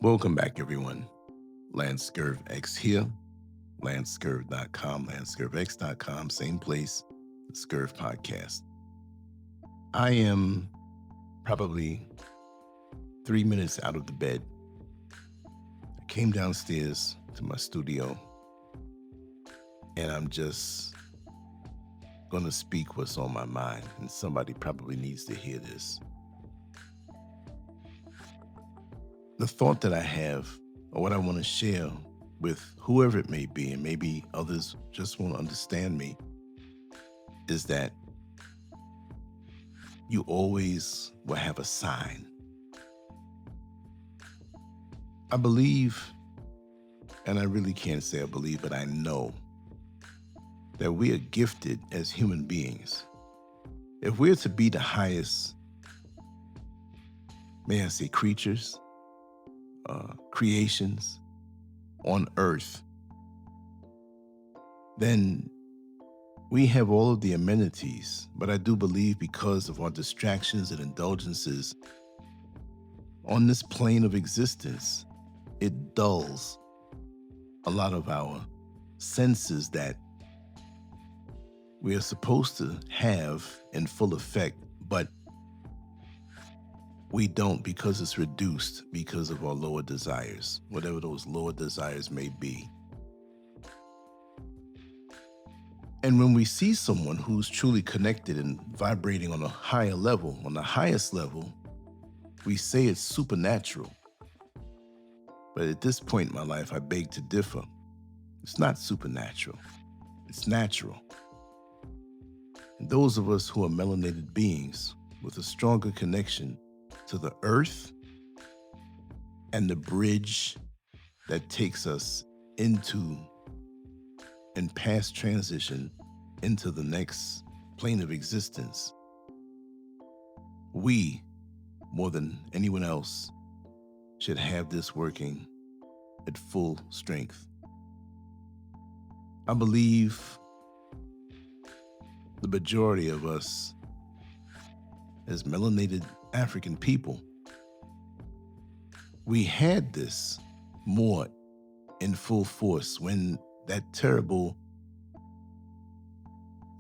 Welcome back, everyone. LanceScurvX here, LanceScurv.com, LanceScurvX.com, same place, the Scurv podcast. I am probably 3 minutes out of the bed. I came downstairs to my studio, and I'm just going to speak what's on my mind, and somebody probably needs to hear this. The thought that I have, or what I want to share with whoever it may be, and maybe others just won't understand me, is that you always will have a sign. I believe, and I really can't say I believe, but I know that we are gifted as human beings. If we're to be the highest, may I say, creatures, creations on earth, then we have all of the amenities. But I do believe because of our distractions and indulgences on this plane of existence, it dulls a lot of our senses that we are supposed to have in full effect, but we don't, because it's reduced because of our lower desires, whatever those lower desires may be. And when we see someone who's truly connected and vibrating on a higher level, on the highest level, we say it's supernatural. But at this point in my life, I beg to differ. It's not supernatural. It's natural. And those of us who are melanated beings with a stronger connection to the earth and the bridge that takes us into and past transition into the next plane of existence, we, more than anyone else, should have this working at full strength. I believe the majority of us as melanated African people, we had this more in full force when that terrible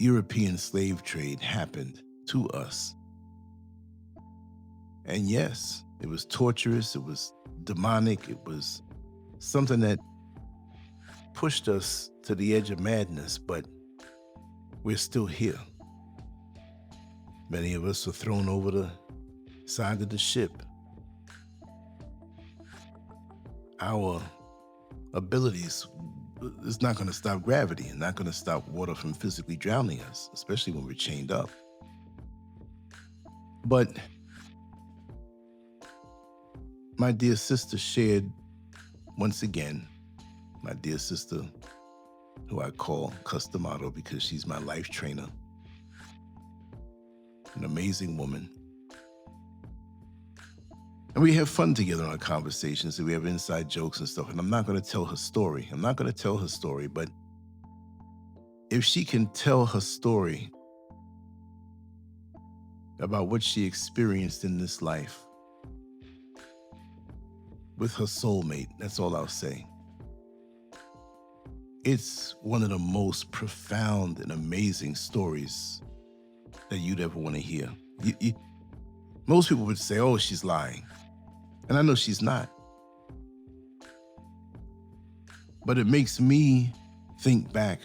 European slave trade happened to us. And yes, it was torturous, it was demonic, it was something that pushed us to the edge of madness, but we're still here. Many of us were thrown over the side of the ship. Our abilities is not going to stop gravity and not going to stop water from physically drowning us, especially when we're chained up. But my dear sister shared once again, my dear sister, who I call Customato because she's my life trainer, an amazing woman. And we have fun together in our conversations, and we have inside jokes and stuff. And I'm not going to tell her story. But if she can tell her story about what she experienced in this life with her soulmate, that's all I'll say. It's one of the most profound and amazing stories that you'd ever want to hear. Most people would say, oh, she's lying. And I know she's not. But it makes me think back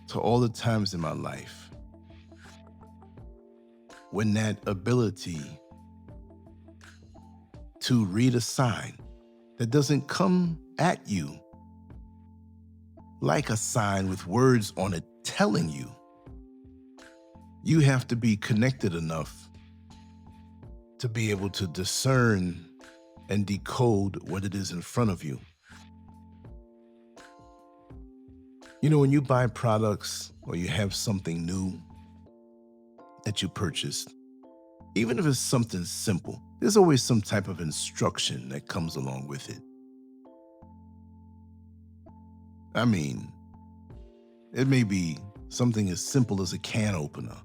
to all the times in my life when that ability to read a sign that doesn't come at you like a sign with words on it telling you. You have to be connected enough to be able to discern and decode what it is in front of you. You know, when you buy products or you have something new that you purchased, even if it's something simple, there's always some type of instruction that comes along with it. I mean, it may be something as simple as a can opener.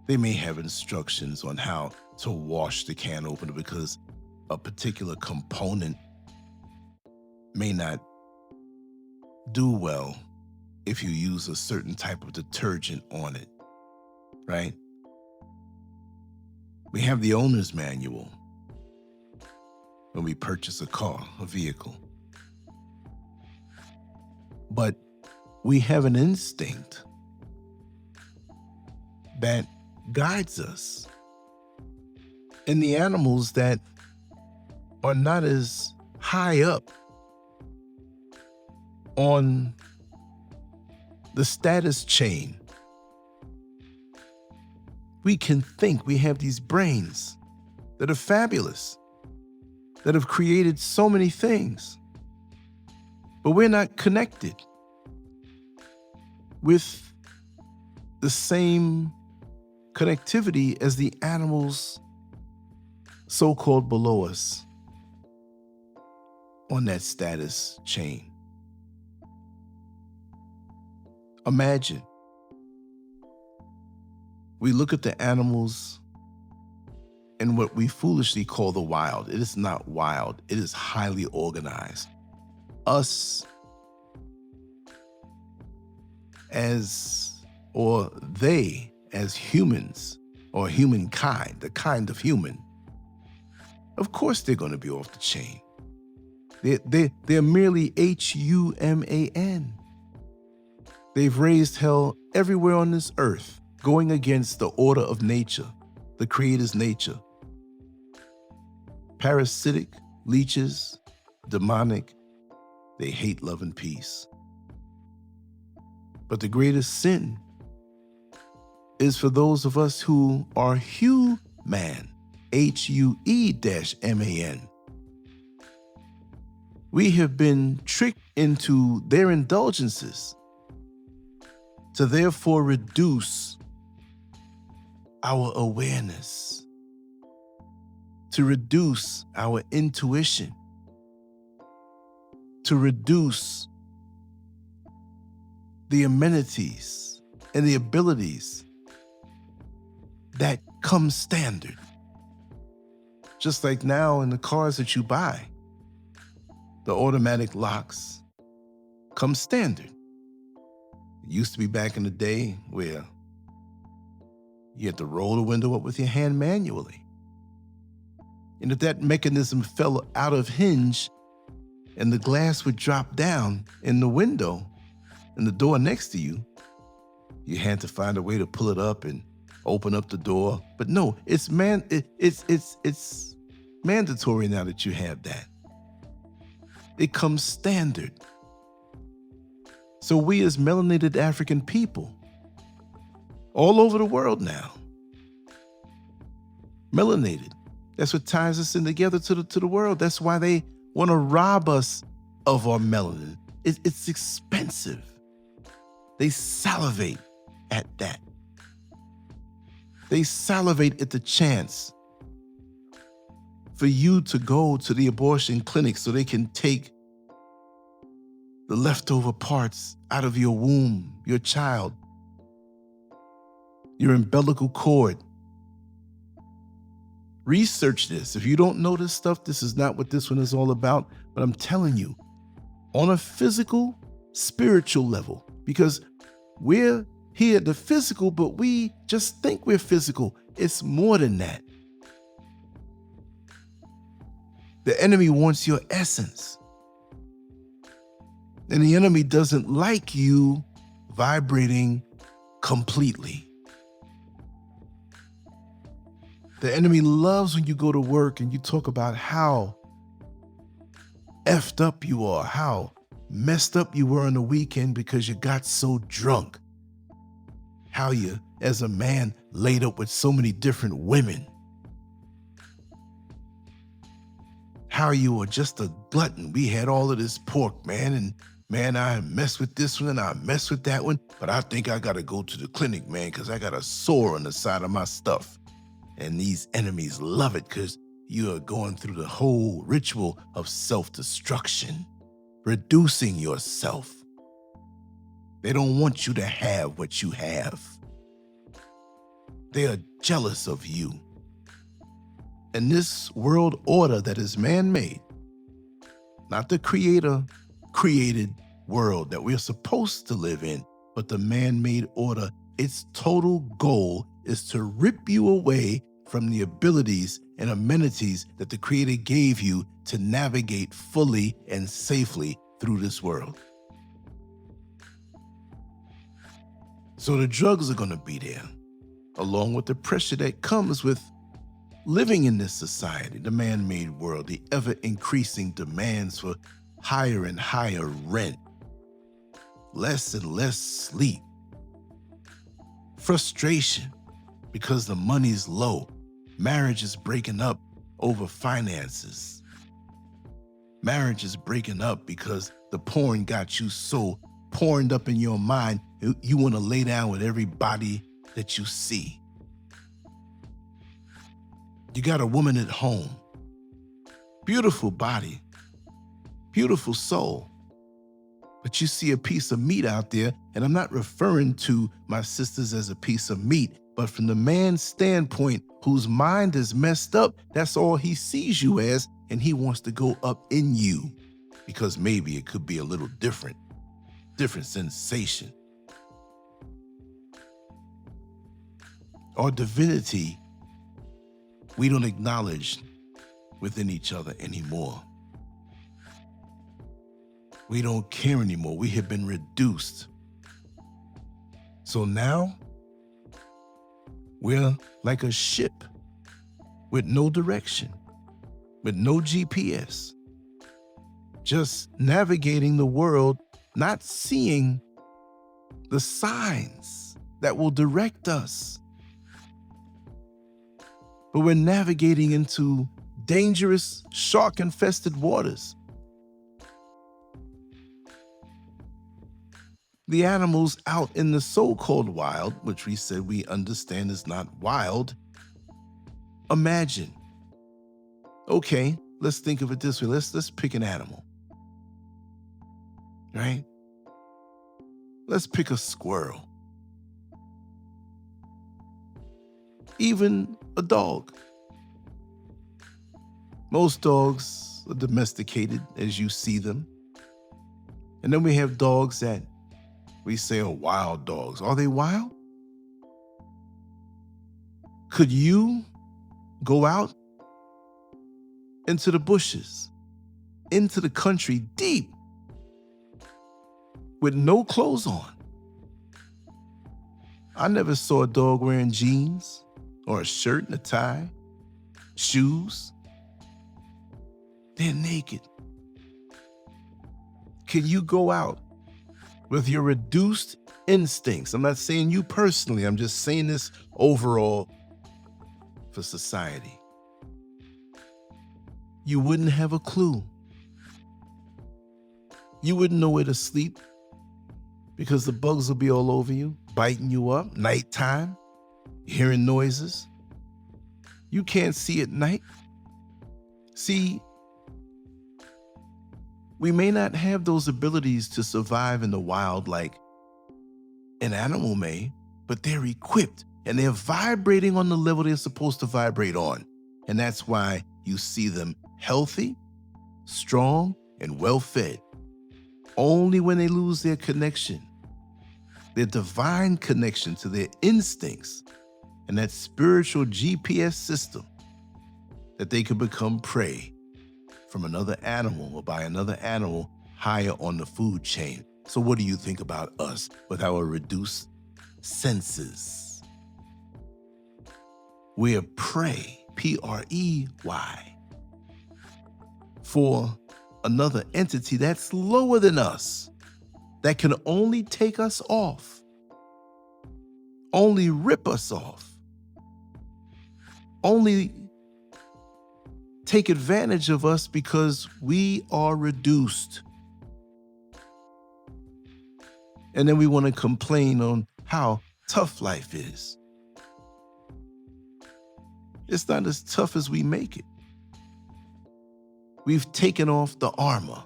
They may have instructions on how to wash the can opener because a particular component may not do well if you use a certain type of detergent on it, right? We have the owner's manual when we purchase a car, a vehicle. But we have an instinct that guides us. And the animals that are not as high up on the status chain, we can think. We have these brains that are fabulous, that have created so many things, but we're not connected with the same connectivity as the animals so-called below us on that status chain. Imagine we look at the animals in what we foolishly call the wild. It is not wild. It is highly organized. Us or they as humans, or humankind, the kind of human, of course they're going to be off the chain. They're merely human. They've raised hell everywhere on this earth, going against the order of nature, the Creator's nature. Parasitic, leeches, demonic, they hate love and peace. But the greatest sin is for those of us who are human, HUE-MAN. We have been tricked into their indulgences to therefore reduce our awareness, to reduce our intuition, to reduce the amenities and the abilities that come standard. Just like now in the cars that you buy, the automatic locks come standard. It used to be back in the day where you had to roll the window up with your hand manually. And if that mechanism fell out of hinge and the glass would drop down in the window and the door next to you, you had to find a way to pull it up and open up the door. But no, it's mandatory now that you have that. It comes standard. So we as melanated African people, all over the world now, melanated. That's what ties us in together to the world. That's why they want to rob us of our melanin. It's expensive. They salivate at that. They salivate at the chance for you to go to the abortion clinic so they can take the leftover parts out of your womb, your child, your umbilical cord. Research this. If you don't know this stuff, this is not what this one is all about. But I'm telling you, on a physical, spiritual level, because we're here at the physical, but we just think we're physical. It's more than that. The enemy wants your essence. And the enemy doesn't like you vibrating completely. The enemy loves when you go to work and you talk about how effed up you are, how messed up you were on the weekend because you got so drunk. How you, as a man, laid up with so many different women. How you were just a glutton. We had all of this pork, man, and man, I messed with this one and I messed with that one, but I think I gotta go to the clinic, man, because I got a sore on the side of my stuff. And these enemies love it because you are going through the whole ritual of self-destruction, reducing yourself. They don't want you to have what you have. They are jealous of you. And this world order that is man-made, not the creator created world that we're supposed to live in, but the man-made order, its total goal is to rip you away from the abilities and amenities that the creator gave you to navigate fully and safely through this world. So the drugs are going to be there, along with the pressure that comes with living in this society, the man-made world, the ever-increasing demands for higher and higher rent, less and less sleep, frustration because the money's low, marriage is breaking up over finances, marriage is breaking up because the porn got you so porned up in your mind, you want to lay down with everybody that you see. You got a woman at home, beautiful body, beautiful soul, but you see a piece of meat out there, and I'm not referring to my sisters as a piece of meat, but from the man's standpoint whose mind is messed up, that's all he sees you as, and he wants to go up in you because maybe it could be a little different sensation. Our divinity, we don't acknowledge within each other anymore. We don't care anymore. We have been reduced. So now we're like a ship with no direction, with no GPS, just navigating the world, not seeing the signs that will direct us. But we're navigating into dangerous, shark-infested waters. The animals out in the so-called wild, which we said we understand is not wild, imagine. Okay, let's think of it this way. Let's pick an animal, right? Let's pick a squirrel. Even a dog. Most dogs are domesticated as you see them. And then we have dogs that we say are wild dogs. Are they wild? Could you go out into the bushes, into the country deep, with no clothes on? I never saw a dog wearing jeans or a shirt and a tie, shoes. They're naked. Can you go out with your reduced instincts? I'm not saying you personally, I'm just saying this overall for society. You wouldn't have a clue. You wouldn't know where to sleep because the bugs will be all over you, biting you up, nighttime, hearing noises. You can't see at night. See, we may not have those abilities to survive in the wild like an animal may, but they're equipped and they're vibrating on the level they're supposed to vibrate on. And that's why you see them healthy, strong, and well-fed. Only when they lose their connection, their divine connection to their instincts and that spiritual GPS system, that they could become prey from another animal or by another animal higher on the food chain. So what do you think about us with our reduced senses? We're prey, P-R-E-Y, for another entity that's lower than us, that can only take us off, only rip us off, only take advantage of us because we are reduced. And then we want to complain on how tough life is. It's not as tough as we make it. We've taken off the armor.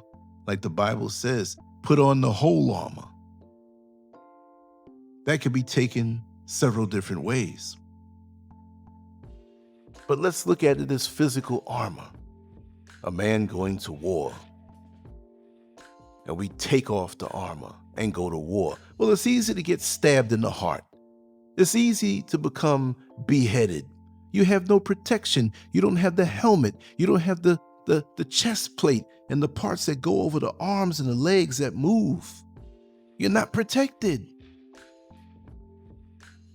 Like the Bible says, put on the whole armor. That could be taken several different ways. But let's look at it as physical armor. A man going to war, and we take off the armor and go to war. Well, it's easy to get stabbed in the heart. It's easy to become beheaded. You have no protection. You don't have the helmet. You don't have the chest plate and the parts that go over the arms and the legs that move. You're not protected.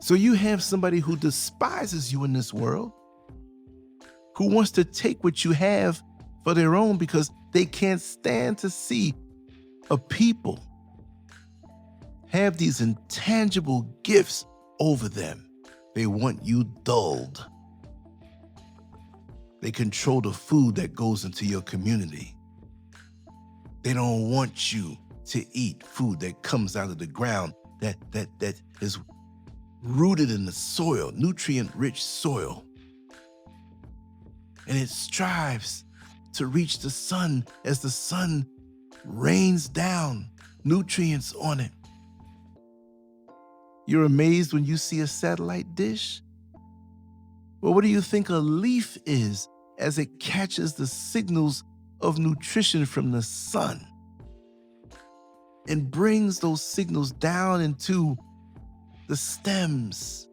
So you have somebody who despises you in this world, who wants to take what you have for their own because they can't stand to see a people have these intangible gifts over them. They want you dulled. They control the food that goes into your community. They don't want you to eat food that comes out of the ground that is rooted in the soil, nutrient-rich soil. And it strives to reach the sun as the sun rains down nutrients on it. You're amazed when you see a satellite dish? Well, what do you think a leaf is as it catches the signals of nutrition from the sun and brings those signals down into the stems,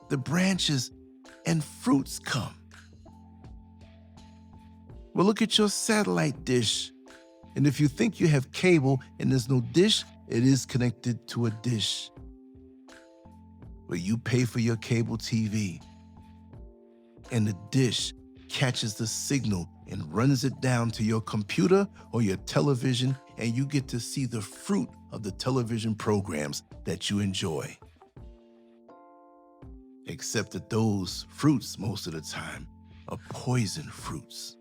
the branches, and fruits come? Well, look at your satellite dish. And if you think you have cable and there's no dish, it is connected to a dish. But you pay for your cable TV, and the dish catches the signal and runs it down to your computer or your television, and you get to see the fruit of the television programs that you enjoy. Except that those fruits, most of the time, are poison fruits.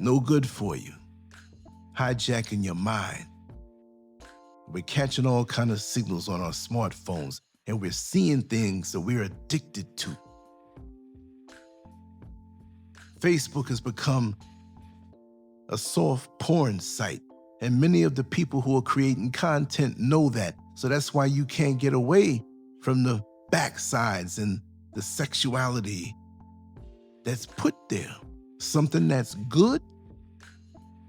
No good for you. Hijacking your mind. We're catching all kinds of signals on our smartphones, and we're seeing things that we're addicted to. Facebook has become a soft porn site, and many of the people who are creating content know that. So that's why you can't get away from the backsides and the sexuality that's put there. Something that's good,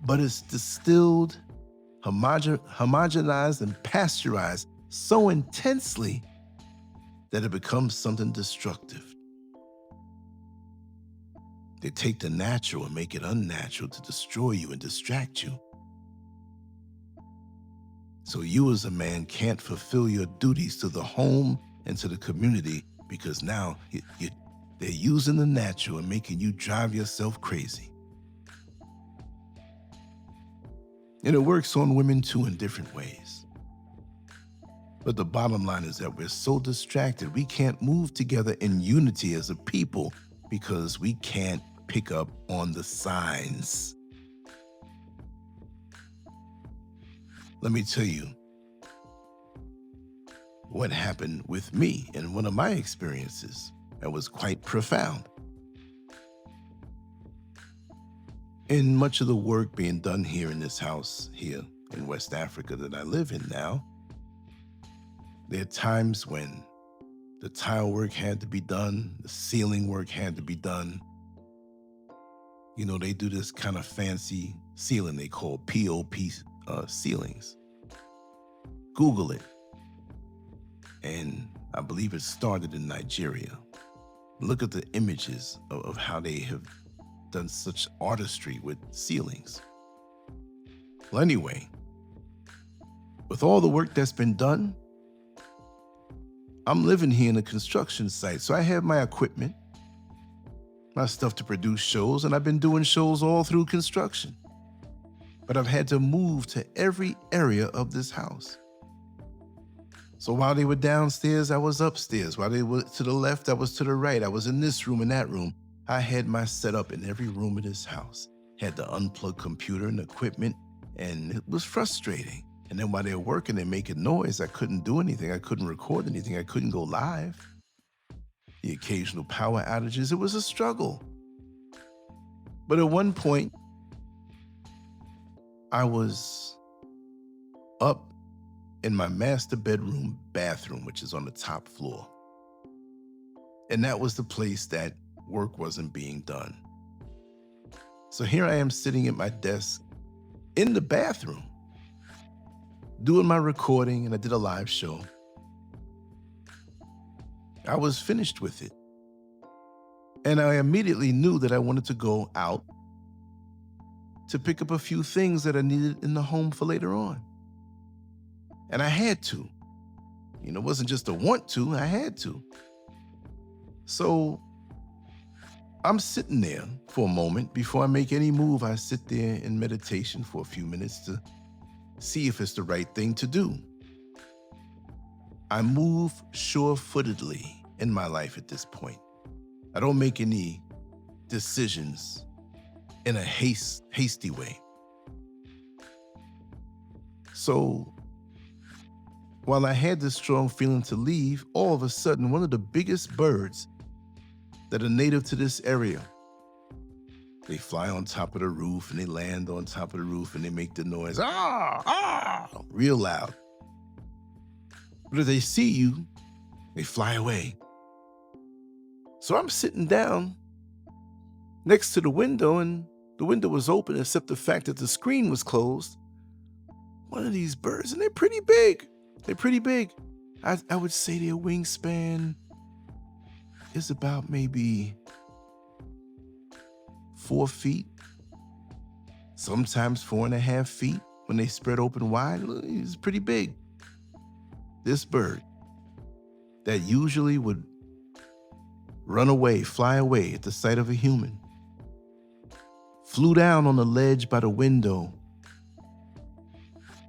but it's distilled, homogenized, and pasteurized so intensely that it becomes something destructive. They take the natural and make it unnatural to destroy you and distract you. So you as a man can't fulfill your duties to the home and to the community because now they're using the natural and making you drive yourself crazy. And it works on women too in different ways. But the bottom line is that we're so distracted, we can't move together in unity as a people because we can't pick up on the signs. Let me tell you what happened with me in one of my experiences that was quite profound. In much of the work being done here in this house here in West Africa that I live in now, there are times when the tile work had to be done, the ceiling work had to be done. You know, they do this kind of fancy ceiling they call POP ceilings. Google it. And I believe it started in Nigeria. Look at the images of how they have done such artistry with ceilings. Well, anyway, with all the work that's been done, I'm living here in a construction site, so I have my equipment, my stuff to produce shows, and I've been doing shows all through construction. But I've had to move to every area of this house. So while they were downstairs, I was upstairs. While they were to the left, I was to the right. I was in this room and that room. I had my setup in every room of this house. Had the unplugged computer and equipment, and it was frustrating. And then while they were working and making noise, I couldn't do anything. I couldn't record anything. I couldn't go live. The occasional power outages, it was a struggle. But at one point, I was up in my master bedroom bathroom, which is on the top floor. And that was the place that work wasn't being done. So here I am sitting at my desk in the bathroom, doing my recording, and I did a live show. I was finished with it. And I immediately knew that I wanted to go out to pick up a few things that I needed in the home for later on. And I had to. It wasn't just a want to, I had to. So I'm sitting there for a moment. Before I make any move, I sit there in meditation for a few minutes to see if it's the right thing to do. I move sure-footedly in my life at this point. I don't make any decisions in a hasty way. So while I had this strong feeling to leave, all of a sudden, one of the biggest birds that are native to this area, they fly on top of the roof and they land on top of the roof and they make the noise, real loud. But if they see you, they fly away. So I'm sitting down next to the window, and the window was open except the fact that the screen was closed. One of these birds, and they're pretty big. I would say their wingspan is about maybe 4 feet, sometimes 4.5 feet when they spread open wide. It's pretty big. This bird that usually would run away, fly away at the sight of a human, flew down on the ledge by the window,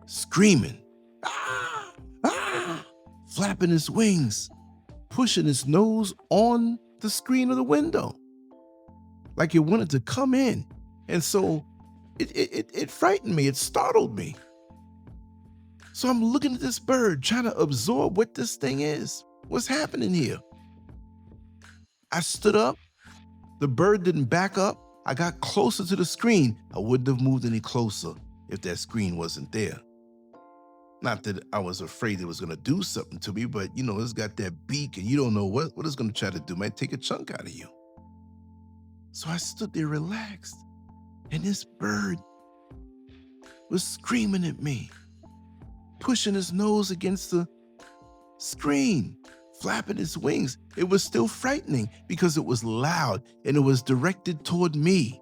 screaming, flapping his wings, pushing his nose on the screen of the window, like it wanted to come in. And so it frightened me, it startled me. So I'm looking at this bird, trying to absorb what this thing is, what's happening here. I stood up, the bird didn't back up. I got closer to the screen. I wouldn't have moved any closer if that screen wasn't there. Not that I was afraid it was gonna do something to me, but it's got that beak and you don't know what it's gonna try to do. It might take a chunk out of you. So I stood there relaxed, and this bird was screaming at me, pushing his nose against the screen, flapping his wings. It was still frightening because it was loud and it was directed toward me.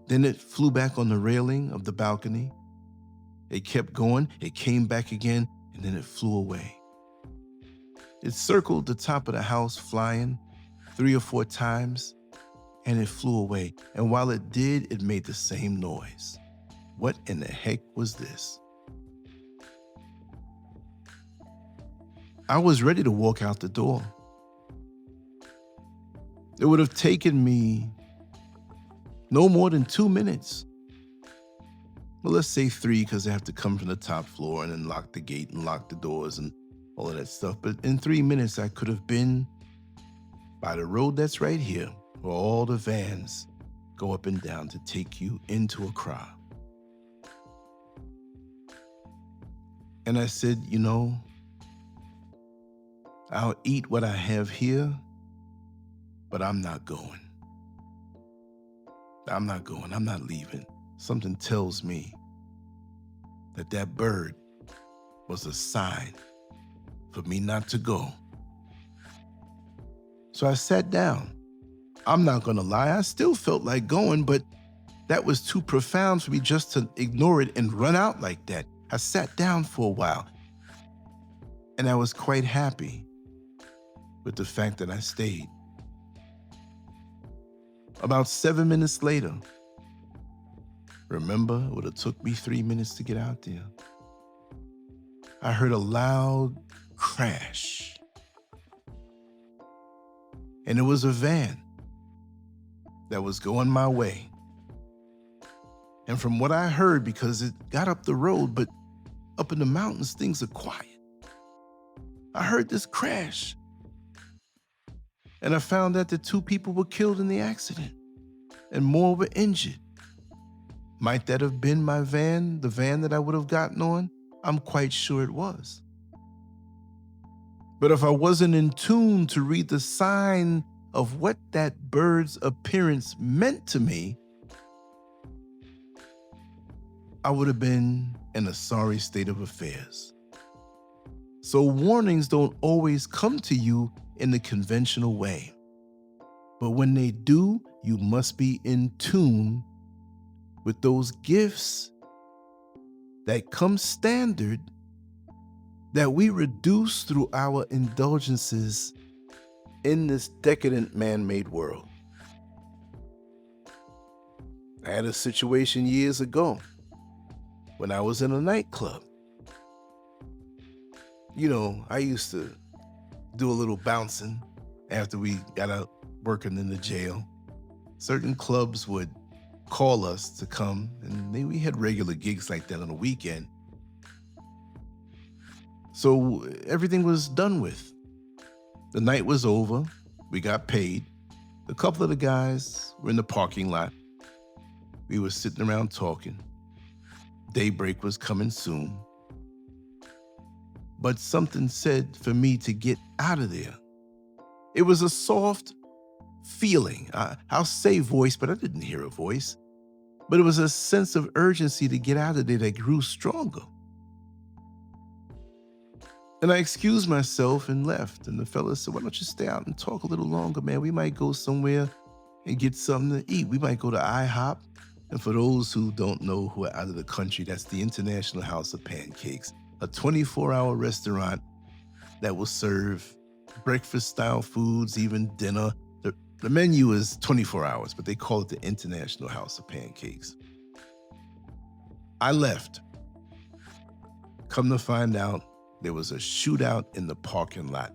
Then it flew back on the railing of the balcony. It kept going, it came back again, and then it flew away. It circled the top of the house flying 3 or 4 times, and it flew away. And while it did, it made the same noise. What in the heck was this? I was ready to walk out the door. It would have taken me no more than 2 minutes. Well, let's say 3, because I have to come from the top floor and then lock the gate and lock the doors and all of that stuff. But in 3 minutes, I could have been by the road that's right here, where all the vans go up and down to take you into Accra. And I said, I'll eat what I have here, but I'm not going. I'm not leaving. Something tells me that bird was a sign for me not to go. So I sat down. I'm not gonna lie, I still felt like going, but that was too profound for me just to ignore it and run out like that. I sat down for a while, and I was quite happy with the fact that I stayed. About 7 minutes later, remember, it would have took me 3 minutes to get out there, I heard a loud crash. And it was a van that was going my way. And from what I heard, because it got up the road, but up in the mountains, things are quiet, I heard this crash. And I found out that 2 people were killed in the accident and more were injured. Might that have been my van, the van that I would have gotten on? I'm quite sure it was. But if I wasn't in tune to read the sign of what that bird's appearance meant to me, I would have been in a sorry state of affairs. So warnings don't always come to you in the conventional way. But when they do, you must be in tune with those gifts that come standard that we reduce through our indulgences in this decadent man-made world. I had a situation years ago when I was in a nightclub. You know, I used to do a little bouncing after we got out working in the jail. Certain clubs would call us to come, and we had regular gigs like that on the weekend. So everything was done with. The night was over. We got paid. A couple of the guys were in the parking lot. We were sitting around talking. Daybreak was coming soon. But something said for me to get out of there. It was a soft feeling. I'll say voice, but I didn't hear a voice. But it was a sense of urgency to get out of there that grew stronger. And I excused myself and left. And the fella said, "Why don't you stay out and talk a little longer, man? We might go somewhere and get something to eat. We might go to IHOP." And for those who don't know, who are out of the country, that's the International House of Pancakes, a 24-hour restaurant that will serve breakfast-style foods, even dinner. The menu is 24 hours, but they call it the International House of Pancakes. I left. Come to find out, there was a shootout in the parking lot.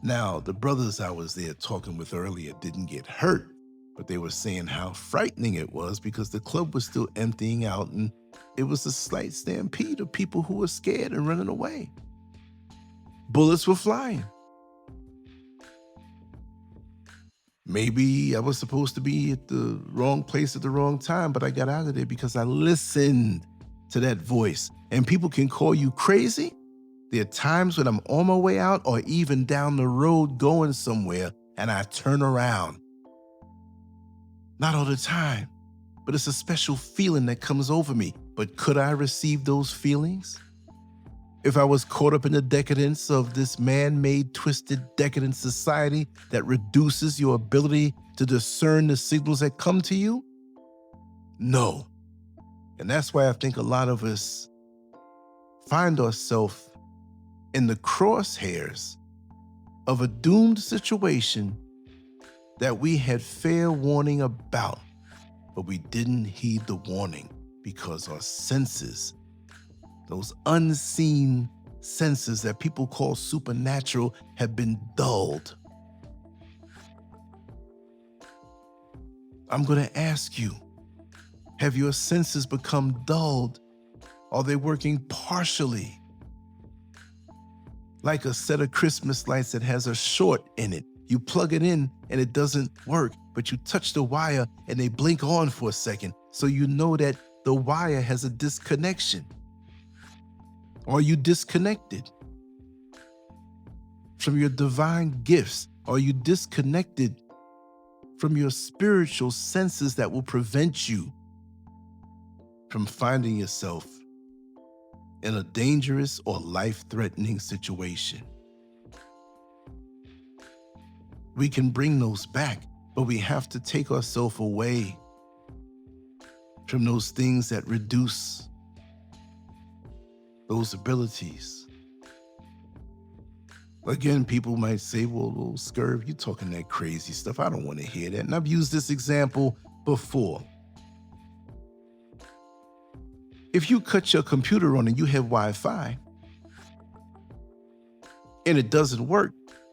Now, the brothers I was there talking with earlier didn't get hurt, but they were saying how frightening it was because the club was still emptying out and it was a slight stampede of people who were scared and running away. Bullets were flying. Maybe I was supposed to be at the wrong place at the wrong time, but I got out of there because I listened to that voice. And people can call you crazy. There are times when I'm on my way out or even down the road going somewhere and I turn around. Not all the time, but it's a special feeling that comes over me. But could I receive those feelings? If I was caught up in the decadence of this man-made, twisted, decadent society that reduces your ability to discern the signals that come to you? No. And that's why I think a lot of us find ourselves in the crosshairs of a doomed situation that we had fair warning about, but we didn't heed the warning because our senses, those unseen senses that people call supernatural, have been dulled. I'm going to ask you, have your senses become dulled? Are they working partially? Like a set of Christmas lights that has a short in it. You plug it in and it doesn't work, but you touch the wire and they blink on for a second, so you know that the wire has a disconnection. Are you disconnected from your divine gifts? Are you disconnected from your spiritual senses that will prevent you from finding yourself in a dangerous or life-threatening situation? We can bring those back, but we have to take ourselves away from those things that reduce those abilities. Again, people might say, well, Scurv, you're talking that crazy stuff. I don't want to hear that. And I've used this example before. If you cut your computer on and you have Wi-Fi and it doesn't work,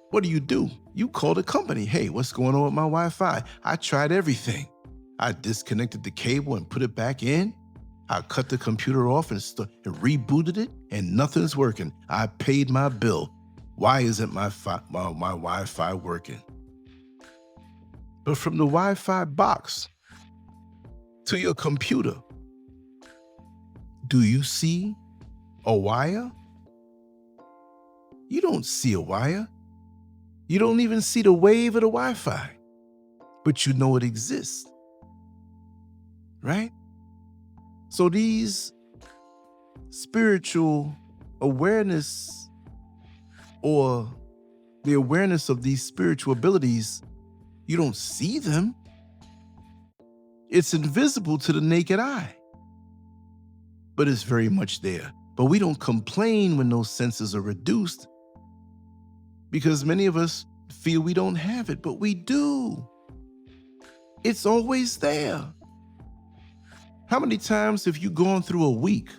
what do? You call the company. Hey, what's going on with my Wi-Fi? I tried everything. I disconnected the cable and put it back in. I cut the computer off and rebooted it, and nothing's working. I paid my bill. Why isn't my Wi-Fi working? But from the Wi-Fi box to your computer, do you see a wire? You don't see a wire. You don't even see the wave of the Wi-Fi, but you know it exists, right? So these spiritual awareness, or the awareness of these spiritual abilities, you don't see them. It's invisible to the naked eye, but it's very much there. But we don't complain when those senses are reduced, because many of us feel we don't have it, but we do. It's always there. How many times have you gone through a week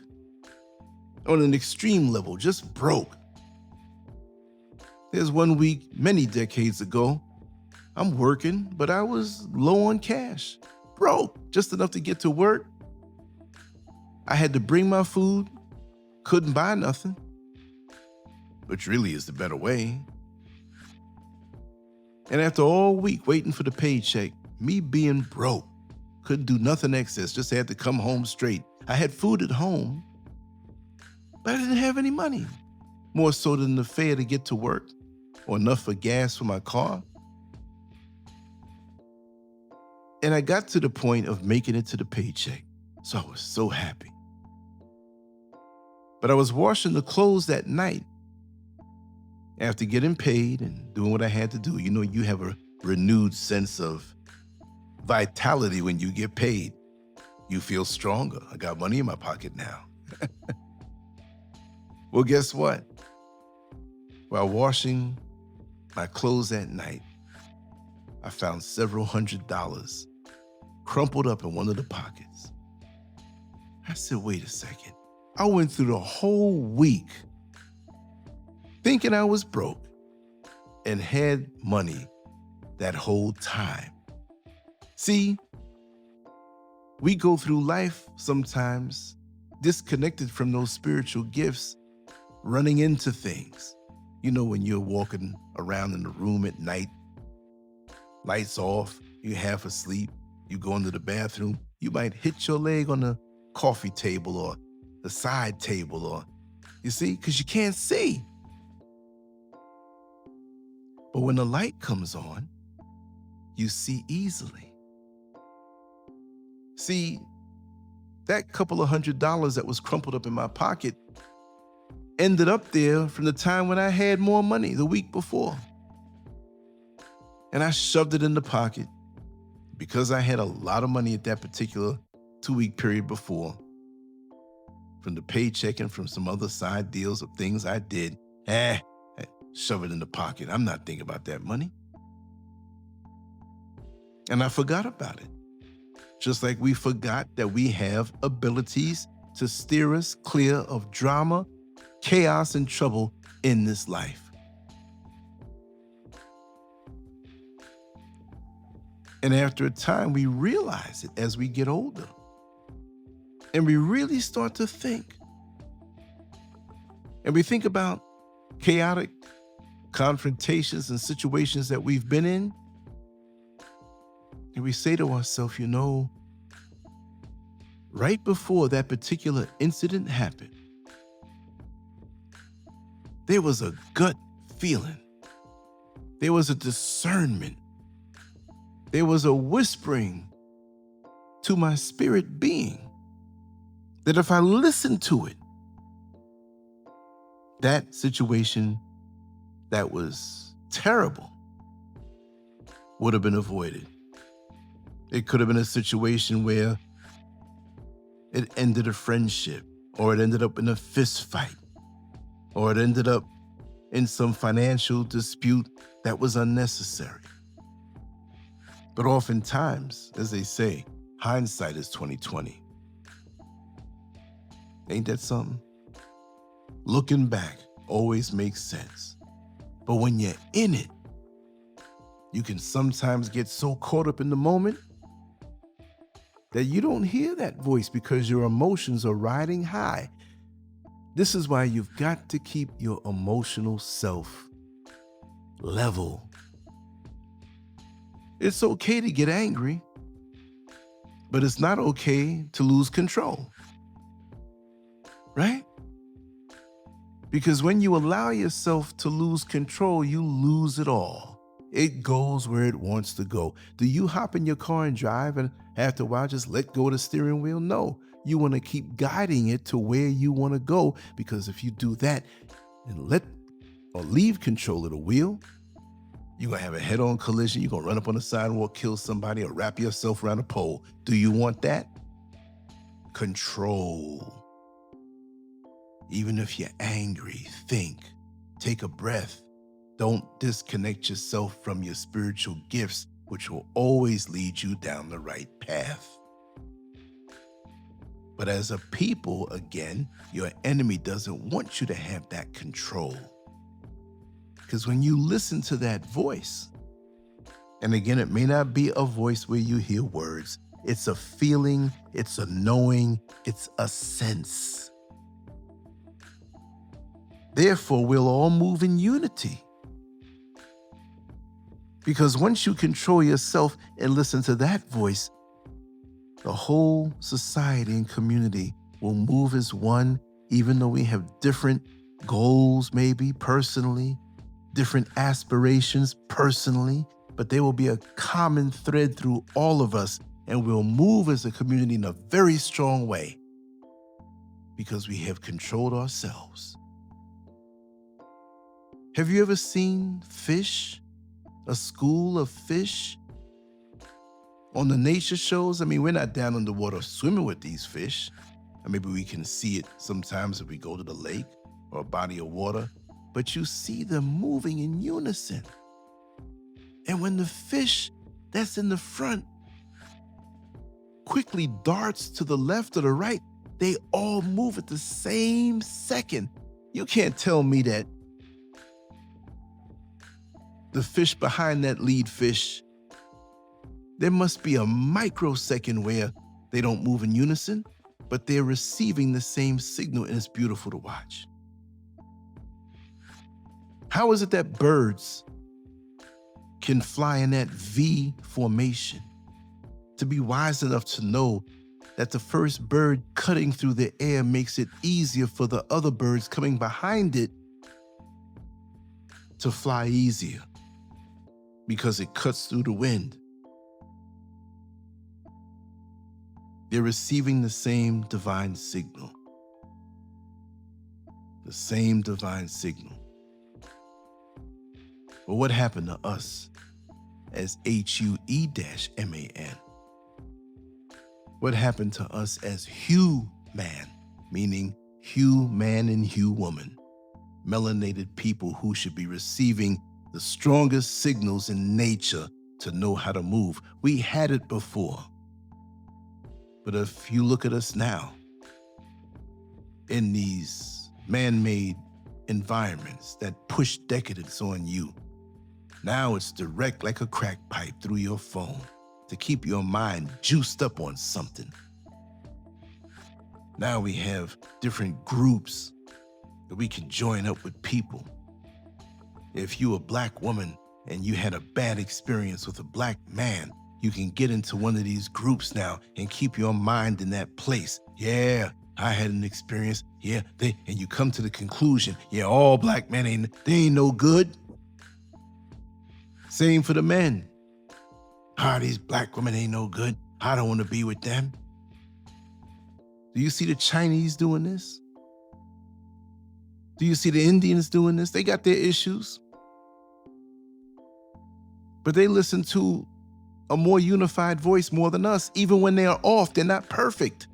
on an extreme level, just broke? There's one week many decades ago, I'm working, but I was low on cash, broke, just enough to get to work. I had to bring my food, couldn't buy nothing, which really is the better way. And after all week waiting for the paycheck, me being broke, couldn't do nothing excess, just had to come home straight. I had food at home, but I didn't have any money, more so than the fare to get to work or enough for gas for my car. And I got to the point of making it to the paycheck, so I was so happy. But I was washing the clothes that night after getting paid and doing what I had to do. You know, you have a renewed sense of vitality when you get paid. You feel stronger. I got money in my pocket now. Well, guess what? While washing my clothes that night, I found several $100s crumpled up in one of the pockets. I said, wait a second. I went through the whole week thinking I was broke and had money that whole time. See, we go through life sometimes disconnected from those spiritual gifts, running into things. You know, when you're walking around in the room at night, lights off, you're half asleep, you go into the bathroom, you might hit your leg on the coffee table or the side table, or you see, because you can't see. But when the light comes on, you see easily. See, that couple of $100 that was crumpled up in my pocket ended up there from the time when I had more money the week before. And I shoved it in the pocket because I had a lot of money at that particular 2-week period before, from the paycheck and from some other side deals of things I did. Shove it in the pocket. I'm not thinking about that money. And I forgot about it. Just like we forgot that we have abilities to steer us clear of drama, chaos, and trouble in this life. And after a time, we realize it as we get older. And we really start to think. And we think about chaotic confrontations and situations that we've been in. And we say to ourselves, you know, right before that particular incident happened, there was a gut feeling. There was a discernment. There was a whispering to my spirit being that if I listened to it, that situation that was terrible would have been avoided. It could have been a situation where it ended a friendship, or it ended up in a fist fight, or it ended up in some financial dispute that was unnecessary. But oftentimes, as they say, hindsight is 20/20. Ain't that something? Looking back always makes sense. But when you're in it, you can sometimes get so caught up in the moment that you don't hear that voice because your emotions are riding high. This is why you've got to keep your emotional self level. It's okay to get angry, but it's not okay to lose control, right? Because when you allow yourself to lose control, you lose it all. It goes where it wants to go. Do you hop in your car and drive and after a while just let go of the steering wheel? No, you want to keep guiding it to where you want to go, because if you do that and let or leave control of the wheel, you're going to have a head-on collision. You're going to run up on the sidewalk, kill somebody, or wrap yourself around a pole. Do you want that? Control. Even if you're angry, think, take a breath. Don't disconnect yourself from your spiritual gifts, which will always lead you down the right path. But as a people, again, your enemy doesn't want you to have that control. Because when you listen to that voice, and again, it may not be a voice where you hear words, it's a feeling, it's a knowing, it's a sense. Therefore, we'll all move in unity. Because once you control yourself and listen to that voice, the whole society and community will move as one, even though we have different goals, maybe personally, different aspirations personally, but there will be a common thread through all of us, and we'll move as a community in a very strong way because we have controlled ourselves. Have you ever seen fish? A school of fish on the nature shows? I mean, we're not down in the water swimming with these fish. Or maybe we can see it sometimes if we go to the lake or a body of water, but you see them moving in unison. And when the fish that's in the front quickly darts to the left or the right, they all move at the same second. You can't tell me that the fish behind that lead fish, there must be a microsecond where they don't move in unison, but they're receiving the same signal, and it's beautiful to watch. How is it that birds can fly in that V formation? To be wise enough to know that the first bird cutting through the air makes it easier for the other birds coming behind it to fly easier, because it cuts through the wind. They're receiving the same divine signal. The same divine signal. But what happened to us as HUE-MAN? What happened to us as human, meaning human and huwoman, melanated people who should be receiving the strongest signals in nature to know how to move? We had it before. But if you look at us now, in these man-made environments that push decadence on you, now it's direct like a crack pipe through your phone to keep your mind juiced up on something. Now we have different groups that we can join up with people. If you're a black woman and you had a bad experience with a black man, you can get into one of these groups now and keep your mind in that place. Yeah, I had an experience. Yeah, and you come to the conclusion, yeah, all black men they ain't no good. Same for the men. These black women ain't no good. I don't want to be with them. Do you see the Chinese doing this? Do you see the Indians doing this? They got their issues. But they listen to a more unified voice more than us. Even when they are off, they're not perfect.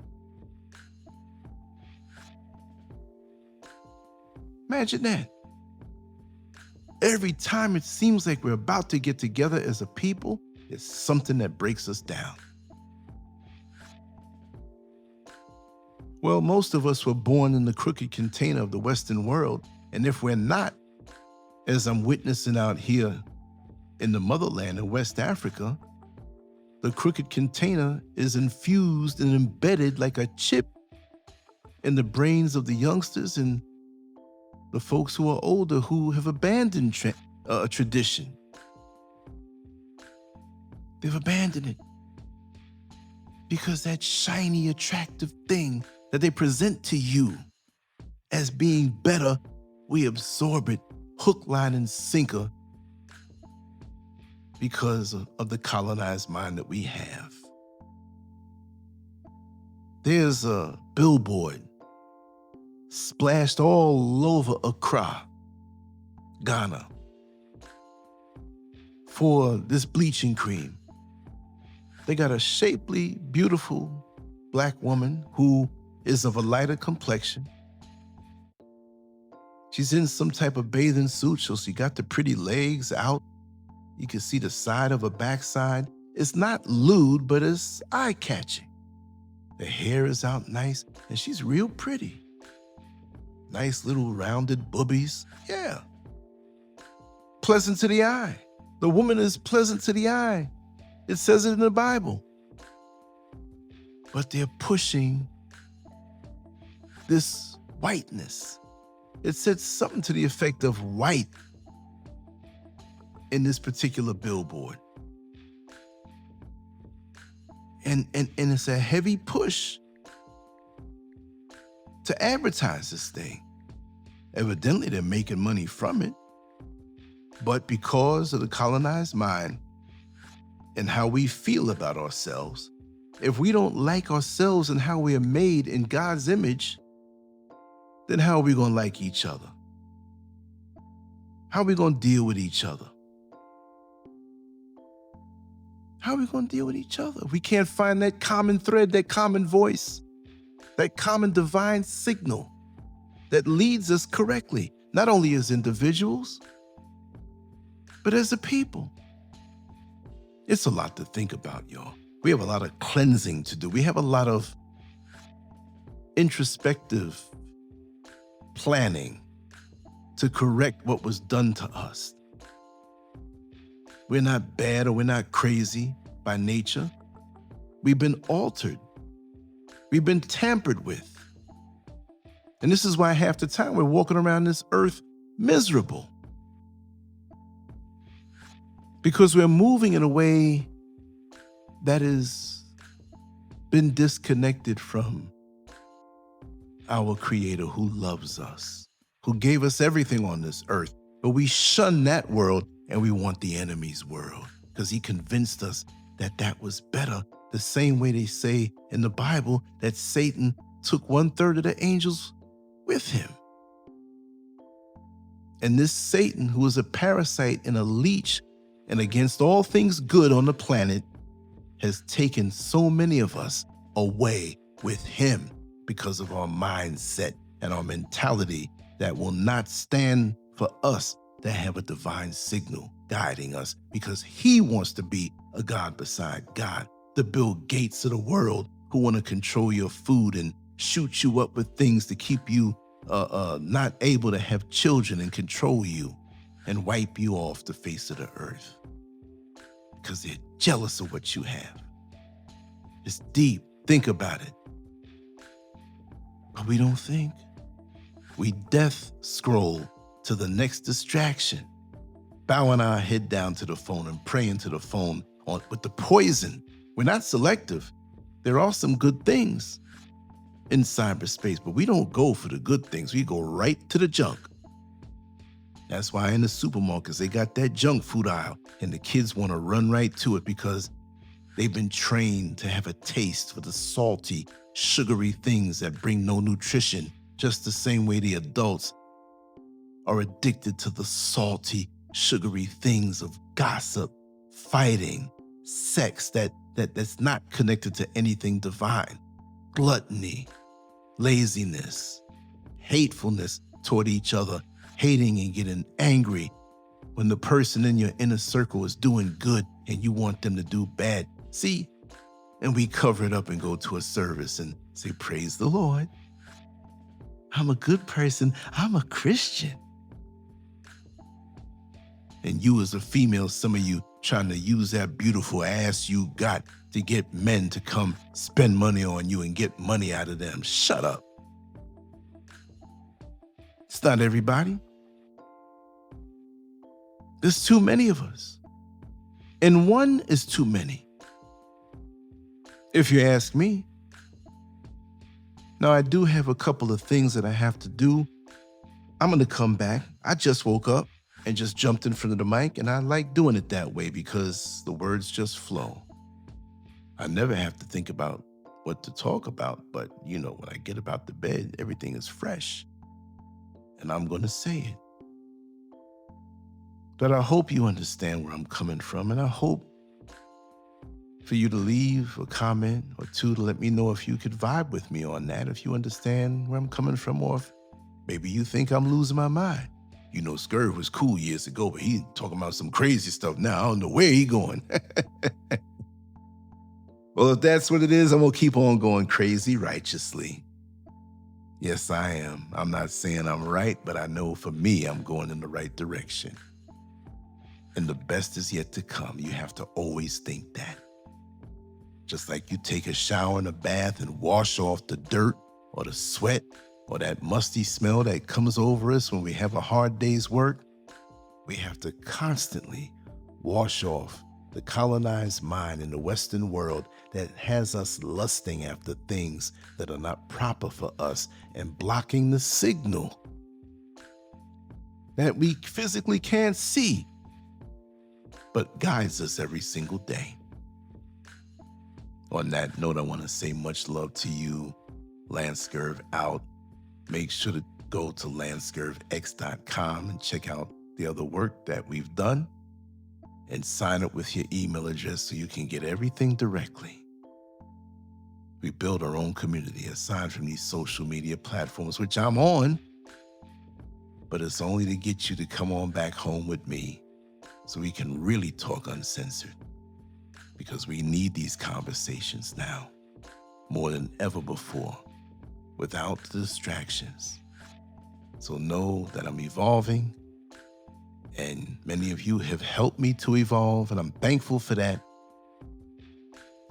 Imagine that. Every time it seems like we're about to get together as a people, it's something that breaks us down. Well, most of us were born in the crooked container of the Western world. And if we're not, as I'm witnessing out here in the motherland in West Africa, the crooked container is infused and embedded like a chip in the brains of the youngsters and the folks who are older who have abandoned tradition. They've abandoned it because that shiny, attractive thing that they present to you as being better We absorb it hook, line, and sinker because of the colonized mind that we have. There's a billboard splashed all over Accra, Ghana, for this bleaching cream. They got a shapely, beautiful black woman who is of a lighter complexion. She's in some type of bathing suit, so she got the pretty legs out. You can see the side of her backside. It's not lewd, but it's eye-catching. The hair is out nice, and she's real pretty. Nice little rounded boobies. Yeah. Pleasant to the eye. The woman is pleasant to the eye. It says it in the Bible. But they're pushing this whiteness. It said something to the effect of white in this particular billboard. And it's a heavy push to advertise this thing. Evidently, they're making money from it. But because of the colonized mind and how we feel about ourselves, if we don't like ourselves and how we are made in God's image, then how are we going to like each other? How are we going to deal with each other? How are we going to deal with each other? We can't find that common thread, that common voice, that common divine signal that leads us correctly, not only as individuals, but as a people. It's a lot to think about, y'all. We have a lot of cleansing to do. We have a lot of introspective planning to correct what was done to us. We're not bad or we're not crazy by nature. We've been altered. We've been tampered with. And this is why half the time we're walking around this earth miserable. Because we're moving in a way that has been disconnected from our Creator who loves us, who gave us everything on this earth. But we shun that world and we want the enemy's world because he convinced us that that was better. The same way they say in the Bible that Satan took 1/3 of the angels with him. And this Satan, who is a parasite and a leech and against all things good on the planet, has taken so many of us away with him because of our mindset and our mentality that will not stand for us to have a divine signal guiding us, because he wants to be a God beside God. The Bill Gates of the world who want to control your food and shoot you up with things to keep you not able to have children and control you and wipe you off the face of the earth because they're jealous of what you have. It's deep. Think about it. But we don't think. We death scroll to the next distraction, bowing our head down to the phone and praying to the phone with the poison. We're not selective. There are some good things in cyberspace, but we don't go for the good things. We go right to the junk. That's why in the supermarkets, they got that junk food aisle, and the kids want to run right to it because they've been trained to have a taste for the salty, sugary things that bring no nutrition, just the same way the adults are addicted to the salty, sugary things of gossip, fighting, sex that's not connected to anything divine, gluttony, laziness, hatefulness toward each other, hating and getting angry when the person in your inner circle is doing good and you want them to do bad. See, and we cover it up and go to a service and say, praise the Lord. I'm a good person. I'm a Christian. And you as a female, some of you trying to use that beautiful ass you got to get men to come spend money on you and get money out of them. Shut up. It's not everybody. There's too many of us. And one is too many, if you ask me. Now, I do have a couple of things that I have to do I'm going to come back. I just woke up and just jumped in front of the mic, and I like doing it that way because the words just flow. I never have to think about what to talk about, but when I get about the bed, everything is fresh, and I'm going to say it. But I hope you understand where I'm coming from, and I hope for you to leave a comment or two to let me know if you could vibe with me on that, if you understand where I'm coming from, or if maybe you think I'm losing my mind. Scurv was cool years ago, but he talking about some crazy stuff now. I don't know where he going. Well, if that's what it is, I'm going to keep on going crazy righteously. Yes, I am. I'm not saying I'm right, but I know for me, I'm going in the right direction. And the best is yet to come. You have to always think that. Just like you take a shower and a bath and wash off the dirt or the sweat or that musty smell that comes over us when we have a hard day's work, we have to constantly wash off the colonized mind in the Western world that has us lusting after things that are not proper for us and blocking the signal that we physically can't see, but guides us every single day. On that note, I want to say much love to you. LanceScurv out. Make sure to go to LanceScurvX.com and check out the other work that we've done and sign up with your email address so you can get everything directly. We build our own community aside from these social media platforms, which I'm on, but it's only to get you to come on back home with me so we can really talk uncensored, because we need these conversations now more than ever before without the distractions. So know that I'm evolving, and many of you have helped me to evolve, and I'm thankful for that.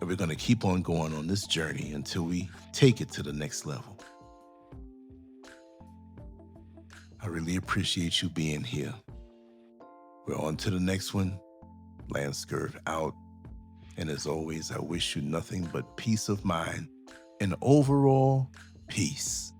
And we're going to keep on going on this journey until we take it to the next level. I really appreciate you being here. We're on to the next one. LanceScurv out. And as always, I wish you nothing but peace of mind and overall peace.